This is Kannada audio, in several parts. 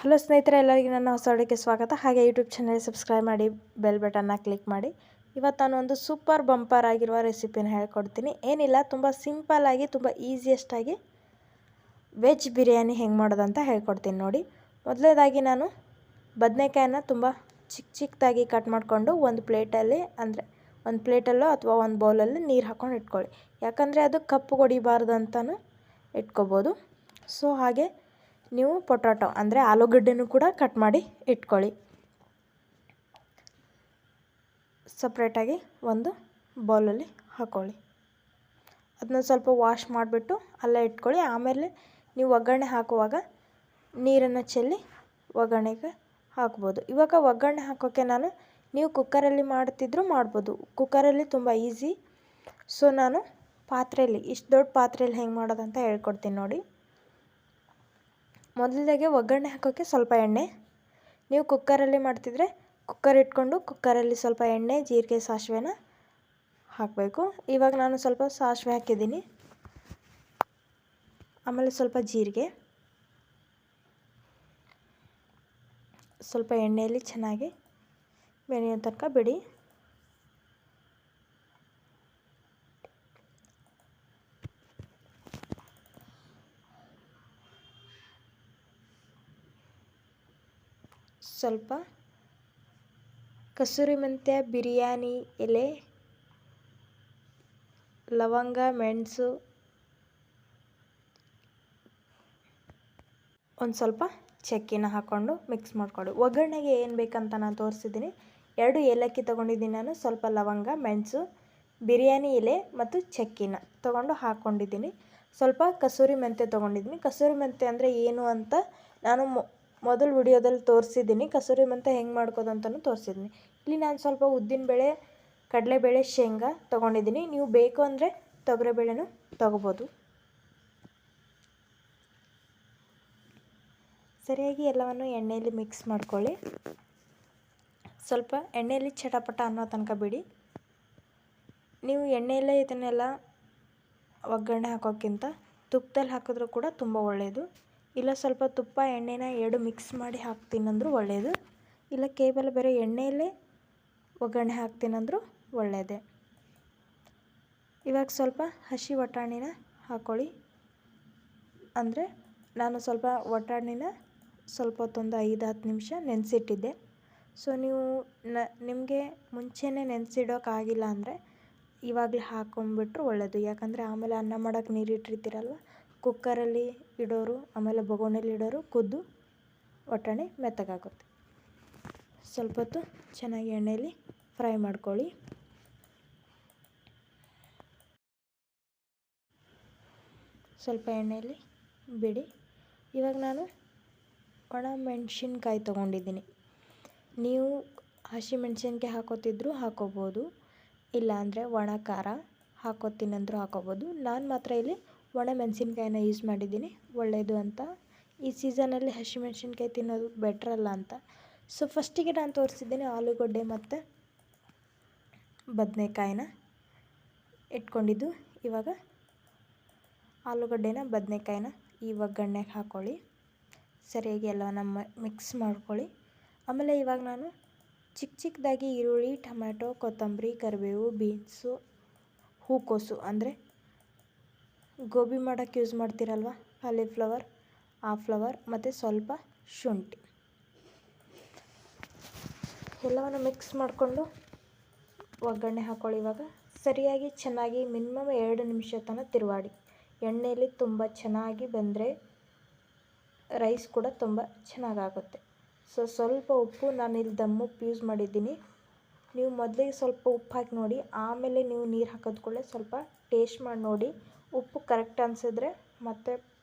ಹಲೋ ಸ್ನೇಹಿತರೆ, ಎಲ್ಲರಿಗೂ ನನ್ನ ಹೊಸ ವಿಡಿಯೋಕ್ಕೆ ಸ್ವಾಗತ. ಹಾಗೆ ಯೂಟ್ಯೂಬ್ ಚಾನಲ್ ಸಬ್ಸ್ಕ್ರೈಬ್ ಮಾಡಿ, ಬೆಲ್ ಬಟನ್ನ ಕ್ಲಿಕ್ ಮಾಡಿ. ಇವತ್ತು ನಾನು ಒಂದು ಸೂಪರ್ ಬಂಪರ್ ಆಗಿರುವ ರೆಸಿಪಿನ ಹೇಳ್ಕೊಡ್ತೀನಿ. ಏನಿಲ್ಲ, ತುಂಬ ಸಿಂಪಲ್ಲಾಗಿ ತುಂಬ ಈಸಿಯೆಸ್ಟಾಗಿ ವೆಜ್ ಬಿರಿಯಾನಿ ಹೆಂಗೆ ಮಾಡೋದಂತ ಹೇಳ್ಕೊಡ್ತೀನಿ ನೋಡಿ. ಮೊದಲನೇದಾಗಿ ನಾನು ಬದನೆಕಾಯನ್ನು ತುಂಬ ಚಿಕ್ಕದಾಗಿ ಕಟ್ ಮಾಡಿಕೊಂಡು ಒಂದು ಪ್ಲೇಟಲ್ಲಿ, ಅಂದರೆ ಒಂದು ಪ್ಲೇಟಲ್ಲೋ ಅಥವಾ ಒಂದು ಬೌಲಲ್ಲಿ ನೀರು ಹಾಕ್ಕೊಂಡು ಇಟ್ಕೊಳ್ಳಿ. ಯಾಕಂದರೆ ಅದು ಕಪ್ಪು ಹೊಡಿಬಾರ್ದು ಅಂತಲೂ ಇಟ್ಕೋಬೋದು. ಸೊ ಹಾಗೆ ನೀವು ಪೊಟ್ಯಾಟೊ ಅಂದರೆ ಆಲೂಗಡ್ಡೆನೂ ಕೂಡ ಕಟ್ ಮಾಡಿ ಇಟ್ಕೊಳ್ಳಿ. ಸಪ್ರೇಟಾಗಿ ಒಂದು ಬೌಲಲ್ಲಿ ಹಾಕ್ಕೊಳ್ಳಿ. ಅದನ್ನ ಸ್ವಲ್ಪ ವಾಶ್ ಮಾಡಿಬಿಟ್ಟು ಅಲ್ಲೇ ಇಟ್ಕೊಳ್ಳಿ. ಆಮೇಲೆ ನೀವು ಒಗ್ಗರಣೆ ಹಾಕುವಾಗ ನೀರನ್ನು ಚೆಲ್ಲಿ ಒಗ್ಗರಣೆಗೆ ಹಾಕ್ಬೋದು. ಇವಾಗ ಒಗ್ಗರಣೆ ಹಾಕೋಕ್ಕೆ ನೀವು ಕುಕ್ಕರಲ್ಲಿ ಮಾಡ್ತಿದ್ರು ಮಾಡ್ಬೋದು. ಕುಕ್ಕರಲ್ಲಿ ತುಂಬ ಈಸಿ. ಸೊ ನಾನು ಪಾತ್ರೆಯಲ್ಲಿ, ಇಷ್ಟು ದೊಡ್ಡ ಪಾತ್ರೆಯಲ್ಲಿ ಹೆಂಗೆ ಮಾಡೋದಂತ ಹೇಳ್ಕೊಡ್ತೀನಿ ನೋಡಿ. ಮೊದಲಿಗೆ ಒಗ್ಗರಣೆ ಹಾಕೋಕ್ಕೆ ಸ್ವಲ್ಪ ಎಣ್ಣೆ. ನೀವು ಕುಕ್ಕರಲ್ಲಿ ಮಾಡ್ತಿದ್ರೆ ಕುಕ್ಕರ್ ಇಟ್ಕೊಂಡು ಕುಕ್ಕರಲ್ಲಿ ಸ್ವಲ್ಪ ಎಣ್ಣೆ, ಜೀರಿಗೆ, ಸಾಸಿವೆನ ಹಾಕಬೇಕು. ಇವಾಗ ನಾನು ಸ್ವಲ್ಪ ಸಾಸಿವೆ ಹಾಕಿದ್ದೀನಿ. ಆಮೇಲೆ ಸ್ವಲ್ಪ ಜೀರಿಗೆ, ಸ್ವಲ್ಪ ಎಣ್ಣೆಯಲ್ಲಿ ಚೆನ್ನಾಗಿ ಬೆಳೆಯೋ ತನಕ ಬಿಡಿ. ಸ್ವಲ್ಪ ಕಸೂರಿ ಮೆಂತ್ಯ, ಬಿರಿಯಾನಿ ಎಲೆ, ಲವಂಗ, ಮೆಣಸು, ಒಂದು ಸ್ವಲ್ಪ ಚಕ್ಕೆನ ಹಾಕ್ಕೊಂಡು ಮಿಕ್ಸ್ ಮಾಡಿಕೊಡಿ. ಒಗ್ಗರಣೆಗೆ ಏನು ಬೇಕಂತ ನಾನು ತೋರಿಸಿದ್ದೀನಿ. 2 ಏಲಕ್ಕಿ ತೊಗೊಂಡಿದ್ದೀನಿ ನಾನು, ಸ್ವಲ್ಪ ಲವಂಗ, ಮೆಣಸು, ಬಿರಿಯಾನಿ ಎಲೆ ಮತ್ತು ಚಕ್ಕೆನ ತೊಗೊಂಡು ಹಾಕ್ಕೊಂಡಿದ್ದೀನಿ. ಸ್ವಲ್ಪ ಕಸೂರಿ ಮೆಂತ್ಯ ತೊಗೊಂಡಿದ್ದೀನಿ. ಕಸೂರಿ ಮೆಂತ್ಯ ಅಂದರೆ ಏನು ಅಂತ ನಾನು ಮೊದಲು ವಿಡಿಯೋದಲ್ಲಿ ತೋರಿಸಿದ್ದೀನಿ. ಕಸೂರಿ ಮೆಂತ್ಯ ಹೆಂಗೆ ಮಾಡ್ಕೋದು ಅಂತಲೂ ತೋರಿಸಿದ್ದೀನಿ. ಇಲ್ಲಿ ನಾನು ಸ್ವಲ್ಪ ಉದ್ದಿನಬೇಳೆ, ಕಡಲೆಬೇಳೆ, ಶೇಂಗಾ ತೊಗೊಂಡಿದ್ದೀನಿ. ನೀವು ಬೇಕು ಅಂದರೆ ತೊಗರಿಬೇಳೆನೂ ತೊಗೋಬೋದು. ಸರಿಯಾಗಿ ಎಲ್ಲವನ್ನು ಎಣ್ಣೆಯಲ್ಲಿ ಮಿಕ್ಸ್ ಮಾಡ್ಕೊಳ್ಳಿ. ಸ್ವಲ್ಪ ಎಣ್ಣೆಯಲ್ಲಿ ಚಟಪಟ ಅನ್ನೋ ತನಕ ಬಿಡಿ. ನೀವು ಎಣ್ಣೆಯಲ್ಲೇ ಇದನ್ನೆಲ್ಲ ಒಗ್ಗರಣೆ ಹಾಕೋಕ್ಕಿಂತ ತುಪ್ಪದಲ್ಲಿ ಹಾಕಿದ್ರೂ ಕೂಡ ತುಂಬ ಒಳ್ಳೆಯದು. ಇಲ್ಲ ಸ್ವಲ್ಪ ತುಪ್ಪ ಎಣ್ಣೆನ 2 ಮಿಕ್ಸ್ ಮಾಡಿ ಹಾಕ್ತೀನಂದ್ರೂ ಒಳ್ಳೆಯದು. ಇಲ್ಲ ಕೇವಲ ಬೇರೆ ಎಣ್ಣೆಯಲ್ಲೇ ಒಗ್ಗರಣೆ ಹಾಕ್ತೀನಂದ್ರೂ ಒಳ್ಳೆಯದೇ. ಇವಾಗ ಸ್ವಲ್ಪ ಹಸಿ ವಟಾಣಿನ ಹಾಕ್ಕೊಳ್ಳಿ. ಅಂದರೆ ನಾನು ಸ್ವಲ್ಪ ವಟಾಣಿನ ಸ್ವಲ್ಪ ಹೊತ್ತೊಂದು 5-10 ನಿಮಿಷ ನೆನೆಸಿಟ್ಟಿದ್ದೆ. ಸೊ ನೀವು ನಿಮಗೆ ಮುಂಚೆನೇ ನೆನೆಸಿಡೋಕ್ಕಾಗಿಲ್ಲ ಅಂದರೆ ಇವಾಗಲೇ ಹಾಕ್ಕೊಂಬಿಟ್ರು ಒಳ್ಳೆಯದು. ಯಾಕಂದರೆ ಆಮೇಲೆ ಅನ್ನ ಮಾಡೋಕ್ಕೆ ನೀರು ಇಟ್ಟಿರ್ತೀರಲ್ವ, ಕುಕ್ಕರಲ್ಲಿ ಇಡೋರು ಆಮೇಲೆ ಬೊಗೋಣಿಯಲ್ಲಿ ಇಡೋರು ಕುದ್ದು ವಟಾಣಿ ಮೆತ್ತಗಾಗುತ್ತೆ. ಸ್ವಲ್ಪ ಹೊತ್ತು ಚೆನ್ನಾಗಿ ಎಣ್ಣೆಯಲ್ಲಿ ಫ್ರೈ ಮಾಡ್ಕೊಳ್ಳಿ. ಸ್ವಲ್ಪ ಎಣ್ಣೆಯಲ್ಲಿ ಬಿಡಿ. ಇವಾಗ ನಾನು ಒಣ ಮೆಣಸಿನ್ಕಾಯಿ ತೊಗೊಂಡಿದ್ದೀನಿ. ನೀವು ಹಸಿ ಮೆಣಸಿನ್ಕಾಯಿ ಹಾಕೋತಿದ್ರು ಹಾಕೋಬೋದು, ಇಲ್ಲಾಂದರೆ ಒಣ ಖಾರ ಹಾಕೋತೀನಂದ್ರೂ ಹಾಕೋಬೋದು. ನಾನು ಮಾತ್ರ ಇಲ್ಲಿ ಒಣ ಮೆಣಸಿನ್ಕಾಯಿನ ಯೂಸ್ ಮಾಡಿದ್ದೀನಿ, ಒಳ್ಳೆಯದು ಅಂತ. ಈ ಸೀಸನಲ್ಲಿ ಹಸಿ ಮೆಣಸಿನ್ಕಾಯಿ ತಿನ್ನೋದು ಬೆಟ್ರಲ್ಲ ಅಂತ. ಸೊ ಫಸ್ಟಿಗೆ ನಾನು ತೋರಿಸಿದ್ದೀನಿ ಆಲೂಗಡ್ಡೆ ಮತ್ತು ಬದನೆಕಾಯಿನ ಇಟ್ಕೊಂಡಿದ್ದು. ಇವಾಗ ಆಲೂಗಡ್ಡೆನ ಬದನೆಕಾಯಿನ ಈ ಒಗ್ಗರಣೆಗೆ ಹಾಕ್ಕೊಳ್ಳಿ. ಸರಿಯಾಗಿ ಎಲ್ಲವನ್ನ ಮಿಕ್ಸ್ ಮಾಡ್ಕೊಳ್ಳಿ. ಆಮೇಲೆ ಇವಾಗ ನಾನು ಚಿಕ್ಕದಾಗಿ ಈರುಳ್ಳಿ, ಟೊಮ್ಯಾಟೊ, ಕೊತ್ತಂಬರಿ, ಕರಿಬೇವು, ಬೀನ್ಸು, ಹೂಕೋಸು ಅಂದರೆ ಗೋಬಿ ಮಾಡೋಕ್ಕೆ ಯೂಸ್ ಮಾಡ್ತೀರಲ್ವ, ಕಾಲಿಫ್ಲವರ್, ಆ ಫ್ಲವರ್ ಮತ್ತು ಸ್ವಲ್ಪ ಶುಂಠಿ ಎಲ್ಲವನ್ನು ಮಿಕ್ಸ್ ಮಾಡಿಕೊಂಡು ಒಗ್ಗರಣೆ ಹಾಕ್ಕೊಳ್ಳಿ. ಇವಾಗ ಸರಿಯಾಗಿ ಚೆನ್ನಾಗಿ ಮಿನಿಮಮ್ 2 ನಿಮಿಷ ತನಕ ತಿರುವಾಡಿ. ಎಣ್ಣೆಯಲ್ಲಿ ತುಂಬ ಚೆನ್ನಾಗಿ ಬಂದರೆ ರೈಸ್ ಕೂಡ ತುಂಬ ಚೆನ್ನಾಗಾಗುತ್ತೆ. ಸೊ ಸ್ವಲ್ಪ ಉಪ್ಪು, ನಾನಿಲ್ಲಿ ದಮ್ಮುಪ್ಪು ಯೂಸ್ ಮಾಡಿದ್ದೀನಿ. ನೀವು ಮೊದಲಿಗೆ ಸ್ವಲ್ಪ ಉಪ್ಪು ಹಾಕಿ ನೋಡಿ, ಆಮೇಲೆ ನೀವು ನೀರು ಹಾಕೋದ್ಕೊಳ್ಳೆ ಸ್ವಲ್ಪ ಟೇಸ್ಟ್ ಮಾಡಿ ನೋಡಿ. ಉಪ್ಪು ಕರೆಕ್ಟ್ ಅನಿಸಿದ್ರೆ ಮತ್ತೆ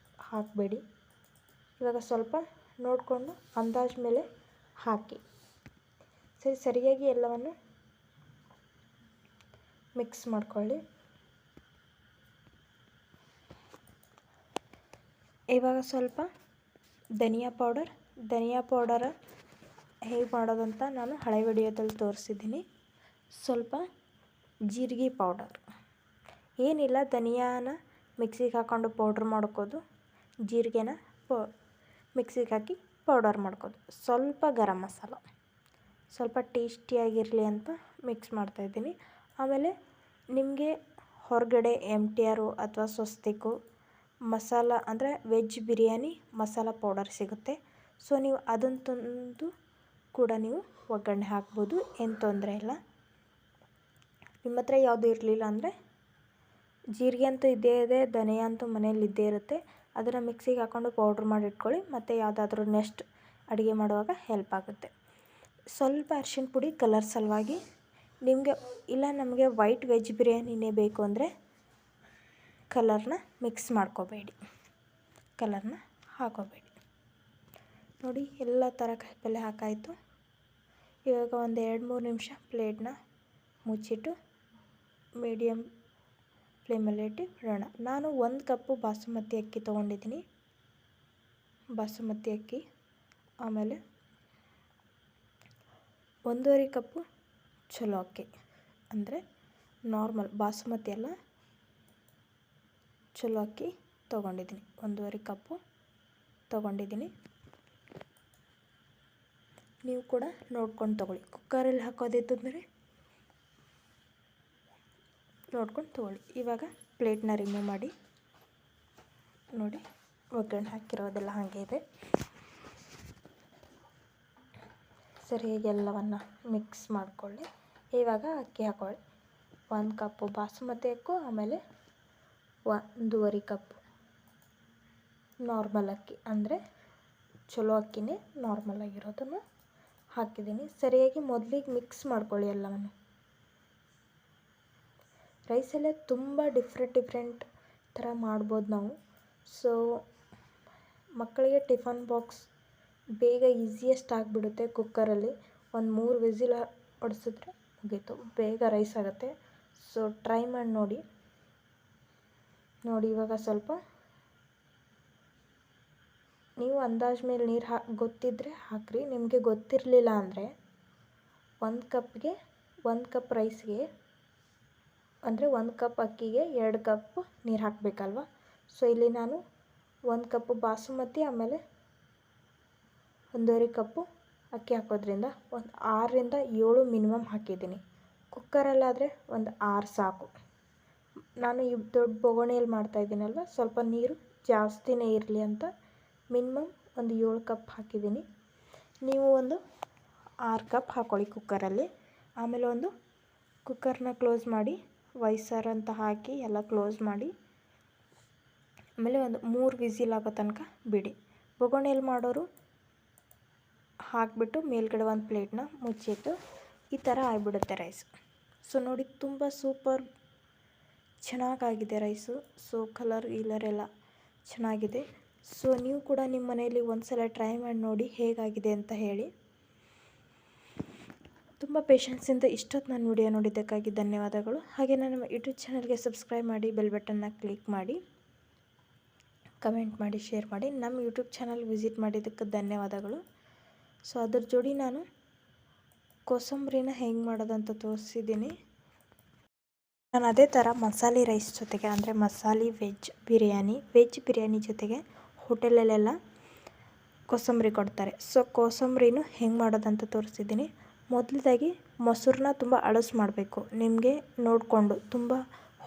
ಹಾಕಬೇಡಿ. ಇವಾಗ ಸ್ವಲ್ಪ ನೋಡಿಕೊಂಡು ಅಂದಾಜು ಮೇಲೆ ಹಾಕಿ. ಸರಿಯಾಗಿ ಎಲ್ಲವನ್ನು ಮಿಕ್ಸ್ ಮಾಡ್ಕೊಳ್ಳಿ. ಇವಾಗ ಸ್ವಲ್ಪ ಧನಿಯಾ ಪೌಡರ್ ಹೇಗೆ ಮಾಡೋದಂತ ನಾನು ಹಳೆ ವಿಡಿಯೋದಲ್ಲಿ ತೋರಿಸಿದ್ದೀನಿ. ಸ್ವಲ್ಪ ಜೀರಿಗೆ ಪೌಡರ್, ಏನಿಲ್ಲ, ಧನಿಯಾನ ಮಿಕ್ಸಿಗೆ ಹಾಕ್ಕೊಂಡು ಪೌಡ್ರ್ ಮಾಡ್ಕೋದು, ಜೀರಿಗೆನ ಮಿಕ್ಸಿಗೆ ಹಾಕಿ ಪೌಡರ್ ಮಾಡ್ಕೋದು. ಸ್ವಲ್ಪ ಗರಂ ಮಸಾಲ, ಸ್ವಲ್ಪ ಟೇಸ್ಟಿಯಾಗಿರಲಿ ಅಂತ ಮಿಕ್ಸ್ ಮಾಡ್ತಾಯಿದ್ದೀನಿ. ಆಮೇಲೆ ನಿಮಗೆ ಹೊರಗಡೆ MTR ಅಥವಾ ಸ್ವಸ್ತಿಕು ಮಸಾಲ ಅಂದರೆ ವೆಜ್ ಬಿರಿಯಾನಿ ಮಸಾಲ ಪೌಡರ್ ಸಿಗುತ್ತೆ. ಸೊ ನೀವು ಅದನ್ನು ತಂದು ಕೂಡ ನೀವು ಒಗ್ಗರಣೆ ಹಾಕ್ಬೋದು, ಏನು ತೊಂದರೆ ಇಲ್ಲ. ನಿಮ್ಮ ಹತ್ರ ಯಾವುದು ಇರಲಿಲ್ಲ ಅಂದರೆ ಜೀರಿಗೆ ಅಂತೂ ಇದ್ದೇ ಇದೆ, ಧನಿಯಾ ಅಂತೂ ಮನೇಲಿ ಇದ್ದೇ ಇರುತ್ತೆ. ಅದನ್ನು ಮಿಕ್ಸಿಗೆ ಹಾಕ್ಕೊಂಡು ಪೌಡ್ರ್ ಮಾಡಿ ಇಟ್ಕೊಳ್ಳಿ. ಮತ್ತು ಯಾವುದಾದ್ರೂ ನೆಕ್ಸ್ಟ್ ಅಡುಗೆ ಮಾಡುವಾಗ ಹೆಲ್ಪ್ ಆಗುತ್ತೆ. ಸ್ವಲ್ಪ ಅರಿಶಿಣ ಪುಡಿ ಕಲರ್ ಸಲುವಾಗಿ. ನಿಮಗೆ ಇಲ್ಲ ನಮಗೆ ವೈಟ್ ವೆಜ್ ಬಿರಿಯಾನಿನೇ ಬೇಕು ಅಂದರೆ ಕಲರ್ನ ಮಿಕ್ಸ್ ಮಾಡ್ಕೋಬೇಡಿ, ಕಲರ್ನ ಹಾಕೋಬೇಡಿ. ನೋಡಿ ಎಲ್ಲ ಥರ ಕಾಯಿಪಲ್ಯ ಹಾಕಾಯಿತು. ಇವಾಗ ಒಂದು 2-3 ನಿಮಿಷ ಪ್ಲೇಟ್ನ ಮುಚ್ಚಿಟ್ಟು ಮೀಡಿಯಮ್ ಫ್ಲೇಮಲ್ಲಿ ಇಟ್ಟು ಬಿಡೋಣ. ನಾನು 1 ಕಪ್ಪು ಬಾಸುಮತಿ ಅಕ್ಕಿ ತೊಗೊಂಡಿದ್ದೀನಿ, ಬಾಸುಮತಿ ಅಕ್ಕಿ. ಆಮೇಲೆ 1.5 ಕಪ್ಪು ಚಲೋ ಅಕ್ಕಿ, ಅಂದರೆ ನಾರ್ಮಲ್ ಬಾಸುಮತಿ ಎಲ್ಲ ಚಲೋ ಅಕ್ಕಿ ತೊಗೊಂಡಿದ್ದೀನಿ. 1.5 ಕಪ್ಪು ತೊಗೊಂಡಿದ್ದೀನಿ. ನೀವು ಕೂಡ ನೋಡ್ಕೊಂಡು ತೊಗೊಳ್ಳಿ. ಕುಕ್ಕರಲ್ಲಿ ಹಾಕೋದಿತ್ತಂದರೆ ನೋಡ್ಕೊಂಡು ತೊಗೊಳ್ಳಿ. ಇವಾಗ ಪ್ಲೇಟ್ನ ರಿಮೂವ್ ಮಾಡಿ ನೋಡಿ, ಒಗ್ಗರಣೆ ಹಾಕಿರೋದೆಲ್ಲ ಹಾಗೆ ಇದೆ. ಸರಿಯಾಗಿ ಎಲ್ಲವನ್ನು ಮಿಕ್ಸ್ ಮಾಡಿಕೊಳ್ಳಿ. ಇವಾಗ ಅಕ್ಕಿ ಹಾಕೊಳ್ಳಿ. 1 ಕಪ್ಪು ಬಾಸುಮತಿ ಅಕ್ಕಿ, ಆಮೇಲೆ 1.5 ಕಪ್ಪು ನಾರ್ಮಲ್ ಅಕ್ಕಿ, ಅಂದರೆ ಚಲೋ ಅಕ್ಕಿನೇ ನಾರ್ಮಲ್ ಆಗಿರೋದನ್ನು ಹಾಕಿದ್ದೀನಿ. ಸರಿಯಾಗಿ ಮೊದಲಿಗೆ ಮಿಕ್ಸ್ ಮಾಡ್ಕೊಳ್ಳಿ ಎಲ್ಲವನ್ನು. ರೈಸಲ್ಲೇ ತುಂಬ ಡಿಫ್ರೆಂಟ್ ಥರ ಮಾಡ್ಬೋದು ನಾವು. ಸೊ ಮಕ್ಕಳಿಗೆ ಟಿಫನ್ ಬಾಕ್ಸ್ ಬೇಗ ಈಸಿಯೆಸ್ಟ್ ಆಗಿಬಿಡುತ್ತೆ. ಕುಕ್ಕರಲ್ಲಿ ಒಂದು 3 ವಿಸಿಲ್ ಹೊಡೆಸಿದ್ರೆ ಮುಗೀತು, ಬೇಗ ರೈಸ್ ಆಗುತ್ತೆ. ಸೊ ಟ್ರೈ ಮಾಡಿ ನೋಡಿ. ಇವಾಗ ಸ್ವಲ್ಪ ನೀವು ಅಂದಾಜು ಮೇಲೆ ನೀರು ಗೊತ್ತಿದ್ದರೆ ಹಾಕ್ರಿ. ನಿಮಗೆ ಗೊತ್ತಿರಲಿಲ್ಲ ಅಂದರೆ 1 ಕಪ್ಗೆ 1 ಕಪ್ ರೈಸ್ಗೆ ಅಂದರೆ 1 ಕಪ್ ಅಕ್ಕಿಗೆ 2 ಕಪ್ ನೀರು ಹಾಕಬೇಕಲ್ವ. ಸೊ ಇಲ್ಲಿ ನಾನು 1 ಕಪ್ಪು ಬಾಸುಮತಿ ಆಮೇಲೆ 1.5 ಕಪ್ಪು ಅಕ್ಕಿ ಹಾಕೋದ್ರಿಂದ ಒಂದು 6ರಿಂದ 7 ಮಿನಿಮಮ್ ಹಾಕಿದ್ದೀನಿ. ಕುಕ್ಕರಲ್ಲಾದರೆ ಒಂದು 6 ಸಾಕು. ನಾನು ಈ ದೊಡ್ಡ ಬೊಗಣೆಯಲ್ಲಿ ಮಾಡ್ತಾಯಿದ್ದೀನಲ್ವ, ಸ್ವಲ್ಪ ನೀರು ಜಾಸ್ತಿನೇ ಇರಲಿ ಅಂತ ಮಿನಿಮಮ್ ಒಂದು 7 ಕಪ್ ಹಾಕಿದ್ದೀನಿ. ನೀವು ಒಂದು 6 ಕಪ್ ಹಾಕ್ಕೊಳ್ಳಿ ಕುಕ್ಕರಲ್ಲಿ. ಆಮೇಲೆ ಒಂದು ಕುಕ್ಕರ್ನ ಕ್ಲೋಸ್ ಮಾಡಿ ವೈಸರ್ ಅಂತ ಹಾಕಿ ಎಲ್ಲ ಕ್ಲೋಸ್ ಮಾಡಿ ಆಮೇಲೆ ಒಂದು 3 ವಿಸಿಲ್ ಆಗೋ ತನಕ ಬಿಡಿ. ಬೊಗಣೆಯಲ್ಲಿ ಮಾಡೋರು ಹಾಕಿಬಿಟ್ಟು ಮೇಲ್ಗಡೆ ಒಂದು ಪ್ಲೇಟ್ನ ಮುಚ್ಚಿಟ್ಟು ಈ ಥರ ಆಗಿಬಿಡುತ್ತೆ ರೈಸ್. ಸೊ ನೋಡಿ, ತುಂಬ ಸೂಪರ್ ಚೆನ್ನಾಗಾಗಿದೆ ರೈಸು. ಸೊ ಕಲರ್ ಎಲ್ಲ ಚೆನ್ನಾಗಿದೆ. ಸೊ ನೀವು ಕೂಡ ನಿಮ್ಮ ಮನೆಯಲ್ಲಿ ಒಂದು ಸಲ ಟ್ರೈ ಮಾಡಿ ನೋಡಿ ಹೇಗಾಗಿದೆ ಅಂತ ಹೇಳಿ. ತುಂಬ ಪೇಷನ್ಸಿಂದ ಇಷ್ಟೊತ್ತು ನಾನು ವಿಡಿಯೋ ನೋಡಿದ್ದಕ್ಕಾಗಿ ಧನ್ಯವಾದಗಳು. ಹಾಗೆ ನನ್ನ ಯೂಟ್ಯೂಬ್ ಚಾನಲ್ಗೆ ಸಬ್ಸ್ಕ್ರೈಬ್ ಮಾಡಿ, ಬೆಲ್ ಬಟನ್ನ ಕ್ಲಿಕ್ ಮಾಡಿ, ಕಮೆಂಟ್ ಮಾಡಿ, ಶೇರ್ ಮಾಡಿ. ನಮ್ಮ ಯೂಟ್ಯೂಬ್ ಚಾನಲ್ ವಿಸಿಟ್ ಮಾಡಿದ್ದಕ್ಕೆ ಧನ್ಯವಾದಗಳು. ಸೊ ಅದ್ರ ಜೋಡಿ ನಾನು ಕೋಸಂಬರಿನ ಹೆಂಗೆ ಮಾಡೋದಂತ ತೋರಿಸಿದ್ದೀನಿ. ನಾನು ಅದೇ ಥರ ಮಸಾಲೆ ರೈಸ್ ಜೊತೆಗೆ, ಅಂದರೆ ಮಸಾಲೆ ವೆಜ್ ಬಿರಿಯಾನಿ ಜೊತೆಗೆ ಹೋಟೆಲಲ್ಲೆಲ್ಲ ಕೋಸಂಬರಿ ಕೊಡ್ತಾರೆ. ಸೊ ಕೋಸಂಬರಿನೂ ಹೆಂಗೆ ಮಾಡೋದಂತ ತೋರಿಸಿದ್ದೀನಿ. ಮೊದಲದಾಗಿ ಮೊಸರನ್ನ ತುಂಬ ಅಳಸು ಮಾಡಬೇಕು. ನಿಮಗೆ ನೋಡಿಕೊಂಡು ತುಂಬ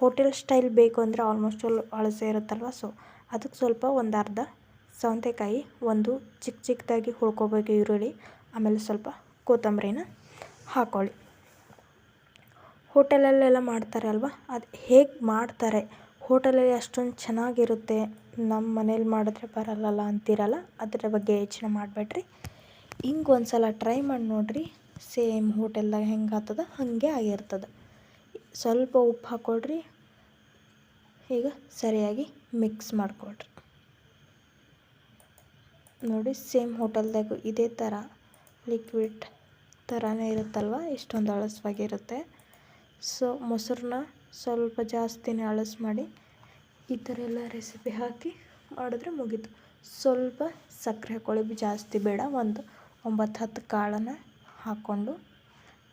ಹೋಟೆಲ್ ಸ್ಟೈಲ್ ಬೇಕು ಅಂದರೆ ಆಲ್ಮೋಸ್ಟ್ ಅಳಸೇ ಇರುತ್ತಲ್ವ. ಸೊ ಅದಕ್ಕೆ ಸ್ವಲ್ಪ ಒಂದು ಅರ್ಧ ಸೌತೆಕಾಯಿ, ಒಂದು ಚಿಕ್ಕದಾಗಿ ಹುಳ್ಕೋಬೇಕು ಈರುಳ್ಳಿ, ಆಮೇಲೆ ಸ್ವಲ್ಪ ಕೊತ್ತಂಬರಿನ ಹಾಕ್ಕೊಳ್ಳಿ. ಹೋಟೆಲಲ್ಲೆಲ್ಲ ಮಾಡ್ತಾರೆ ಅಲ್ವಾ, ಅದು ಹೇಗೆ ಮಾಡ್ತಾರೆ ಹೋಟೆಲಲ್ಲಿ ಅಷ್ಟೊಂದು ಚೆನ್ನಾಗಿರುತ್ತೆ, ನಮ್ಮ ಮನೇಲಿ ಮಾಡಿದ್ರೆ ಬರಲ್ಲಲ್ಲ ಅಂತಿರಲ್ಲ, ಅದರ ಬಗ್ಗೆ ಯೋಚನೆ ಮಾಡಬೇಡ್ರಿ. ಹಿಂಗೆ ಒಂದು ಸಲ ಟ್ರೈ ಮಾಡಿ ನೋಡಿರಿ. ಸೇಮ್ ಹೋಟೆಲ್ದಾಗ ಹೆಂಗೆ ಆಗ್ತದೆ ಹಾಗೆ ಆಗಿರ್ತದೆ. ಸ್ವಲ್ಪ ಉಪ್ಪು ಹಾಕ್ಕೊಳ್ರಿ. ಈಗ ಸರಿಯಾಗಿ ಮಿಕ್ಸ್ ಮಾಡಿಕೊಳ್ರಿ. ನೋಡಿ, ಸೇಮ್ ಹೋಟೆಲ್ದಾಗೂ ಇದೇ ಥರ ಲಿಕ್ವಿಡ್ ಥರನೇ ಇರುತ್ತಲ್ವ, ಇಷ್ಟೊಂದು ಅಳಸವಾಗಿರುತ್ತೆ. ಸೊ ಮೊಸರನ್ನ ಸ್ವಲ್ಪ ಜಾಸ್ತಿನೇ ಅಳಸು ಮಾಡಿ ಈ ಥರ ಎಲ್ಲ ರೆಸಿಪಿ ಹಾಕಿ ಮಾಡಿದ್ರೆ ಮುಗೀತು. ಸ್ವಲ್ಪ ಸಕ್ಕರೆ ಹಾಕ್ಕೊಳ್ಳಿ, ಜಾಸ್ತಿ ಬೇಡ. ಒಂದು 9-10 ಕಾಳನ್ನು ಹಾಕ್ಕೊಂಡು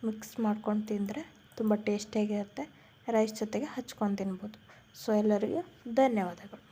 ಮಿಕ್ಸ್ ಮಾಡ್ಕೊಂಡು ತಿಂದರೆ ತುಂಬ ಟೇಸ್ಟಿಯಾಗಿರುತ್ತೆ. ರೈಸ್ ಜೊತೆಗೆ ಹಚ್ಕೊಂಡು ತಿನ್ಬೋದು. ಸೊ ಎಲ್ಲರಿಗೂ ಧನ್ಯವಾದಗಳು.